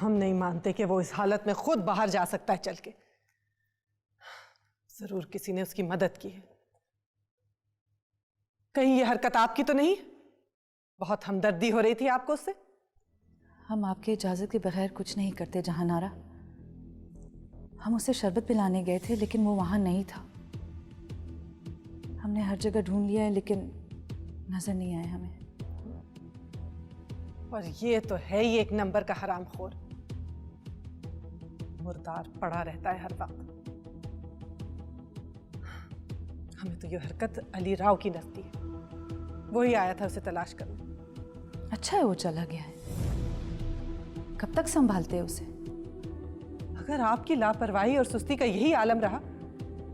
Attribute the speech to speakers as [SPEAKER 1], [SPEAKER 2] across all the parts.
[SPEAKER 1] हम नहीं मानते कि वो इस हालत में खुद बाहर जा सकता है चल के। जरूर किसी ने उसकी मदद की है। कहीं ये हरकत आपकी तो नहीं? बहुत हमदर्दी हो रही थी आपको उससे।
[SPEAKER 2] हम आपके इजाज़त के बगैर कुछ नहीं करते जहानारा। हम उसे शरबत पिलाने गए थे लेकिन वो वहाँ नहीं था। हमने हर जगह ढूंढ लिया है लेकिन नजर नहीं आया हमें।
[SPEAKER 1] और ये तो है ही एक नंबर का हरामखोर, मुर्दार पड़ा रहता है हर वक्त। हमें तो ये हरकत अली राव की लगती है। वो ही आया था उसे तलाश करने।
[SPEAKER 2] अच्छा है वो चला गया है। कब तक संभालते हैं उसे?
[SPEAKER 1] अगर आपकी लापरवाही और सुस्ती का यही आलम रहा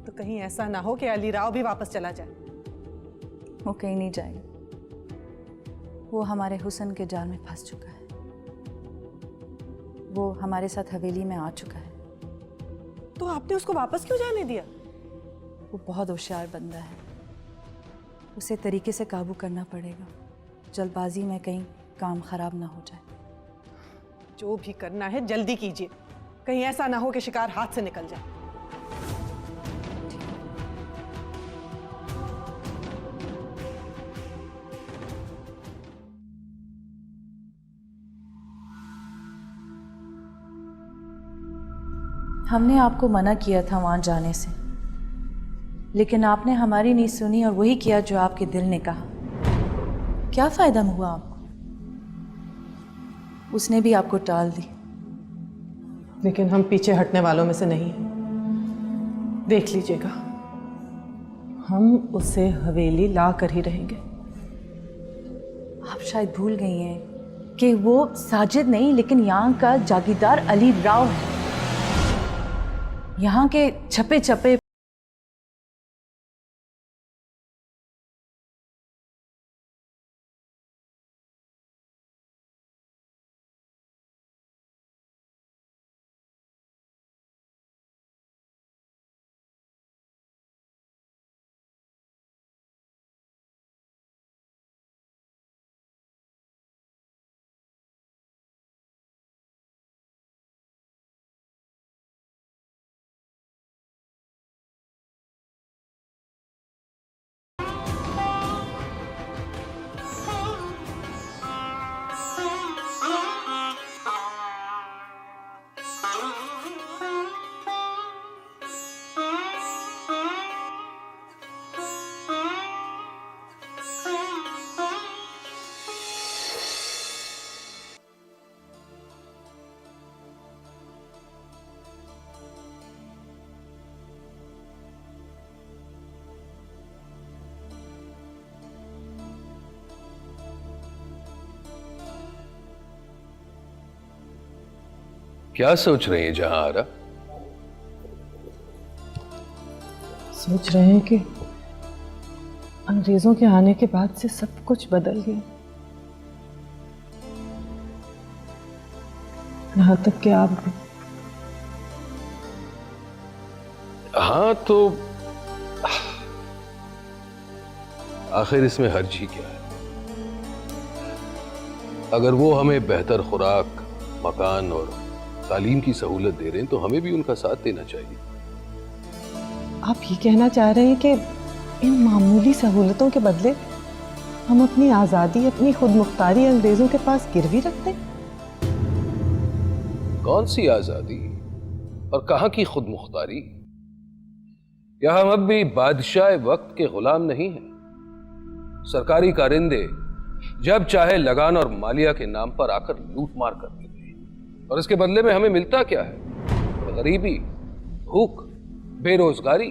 [SPEAKER 1] तो कहीं ऐसा ना हो कि अली राव भी वापस चला जाए।
[SPEAKER 2] वो कहीं नहीं जाएगा। वो हमारे हुस्न के जाल में फंस चुका है। वो हमारे साथ हवेली में आ चुका है।
[SPEAKER 1] तो आपने उसको वापस क्यों जाने दिया?
[SPEAKER 2] वो बहुत होशियार बंदा है। उसे तरीके से काबू करना पड़ेगा। जल्दबाजी में कहीं काम खराब ना हो जाए।
[SPEAKER 1] जो भी करना है जल्दी कीजिए, कहीं ऐसा ना हो कि शिकार हाथ से निकल जाए।
[SPEAKER 2] हमने आपको मना किया था वहां जाने से, लेकिन आपने हमारी नहीं सुनी और वही किया जो आपके दिल ने कहा। क्या फायदा हुआ आपको? उसने भी आपको टाल दी।
[SPEAKER 1] लेकिन हम पीछे हटने वालों में से नहीं हैं। देख लीजिएगा, हम उसे हवेली ला कर ही रहेंगे।
[SPEAKER 2] आप शायद भूल गई हैं कि वो साजिद नहीं लेकिन यहाँ का जागीरदार अली राव है। यहाँ के छपे छपे
[SPEAKER 3] क्या सोच रही हैं जहानारा?
[SPEAKER 1] सोच रहे हैं कि अंग्रेजों के आने के बाद से सब कुछ बदल गया। यहाँ तक कि आप भी।
[SPEAKER 3] हाँ, तो आखिर इसमें हर्ज ही क्या है? अगर वो हमें बेहतर खुराक, मकान और तालीम की सहूलत दे रहे हैं तो हमें भी उनका साथ देना चाहिए।
[SPEAKER 1] आप ये कहना चाह रहे हैं कि इन मामूली सहूलतों के बदले हम अपनी आज़ादी, अपनी खुद मुख्तारी अंग्रेजों के पास गिरवी रख दें?
[SPEAKER 3] कौन सी आजादी और कहां की खुद मुख्तारी? क्या हम अब भी बादशाह वक्त के गुलाम नहीं हैं? सरकारी कारिंदे जब चाहे लगान और मालिया के नाम पर आकर लूट मार करते थे, और इसके बदले में हमें मिलता क्या है? गरीबी, भूख, बेरोजगारी।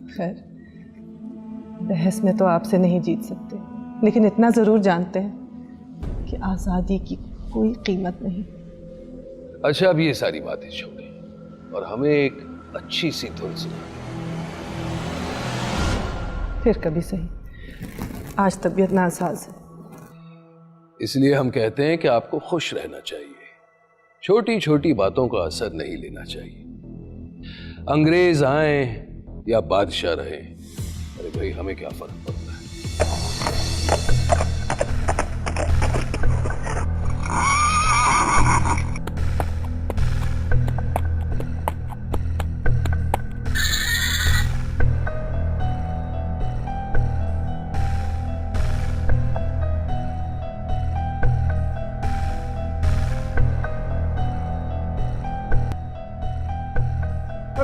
[SPEAKER 1] खैर, बहस में तो आपसे नहीं जीत सकते, लेकिन इतना जरूर जानते हैं कि आजादी की कोई कीमत नहीं।
[SPEAKER 3] अच्छा, अब ये सारी बातें छोड़ें और हमें एक अच्छी सी धुन सुनाएं।
[SPEAKER 1] फिर कभी सही, आज तबीयत नासाज है।
[SPEAKER 3] इसलिए हम कहते हैं कि आपको खुश रहना चाहिए, छोटी छोटी बातों का असर नहीं लेना चाहिए। अंग्रेज आए या बादशाह रहे, अरे भाई हमें क्या फर्क पड़ता है?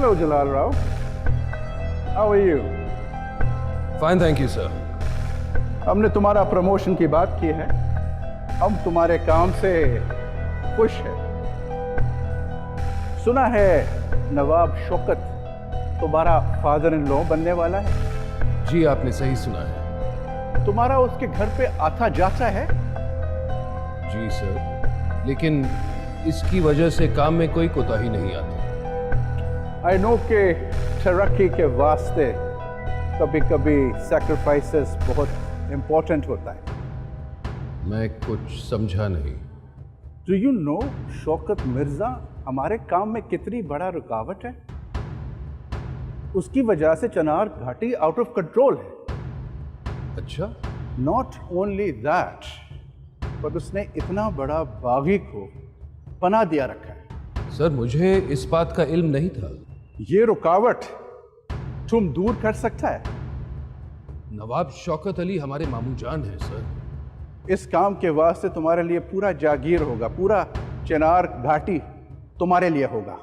[SPEAKER 4] Hello, Jalal Rao. How are you?
[SPEAKER 3] Fine, thank you sir.
[SPEAKER 4] हमने तुम्हारा प्रमोशन की बात की है। हम तुम्हारे काम से खुश हैं। सुना है नवाब शौकत तुम्हारा फादर इन लॉ बनने वाला है।
[SPEAKER 3] जी, आपने सही सुना है।
[SPEAKER 4] तुम्हारा उसके घर पे आता जाता है?
[SPEAKER 3] जी सर, लेकिन इसकी वजह से काम में कोई कोताही नहीं आती।
[SPEAKER 4] आई नो के तरक्की के वास्ते कभी कभी सैक्रिफाइसेस बहुत इंपॉर्टेंट होता है।
[SPEAKER 3] मैं कुछ समझा नहीं।
[SPEAKER 4] Do you know Shaukat Mirza हमारे काम में कितनी बड़ा रुकावट है? उसकी वजह से चनार घाटी आउट ऑफ कंट्रोल है।
[SPEAKER 3] अच्छा,
[SPEAKER 4] नॉट ओनली दैट, पर उसने इतना बड़ा बागी को पनाह दिया रखा है।
[SPEAKER 3] सर मुझे इस बात का इल्म नहीं था।
[SPEAKER 4] ये रुकावट तुम दूर कर सकता है?
[SPEAKER 3] नवाब शौकत अली हमारे मामू जान हैं सर।
[SPEAKER 4] इस काम के वास्ते तुम्हारे लिए पूरा जागीर होगा, पूरा चिनार घाटी तुम्हारे लिए होगा।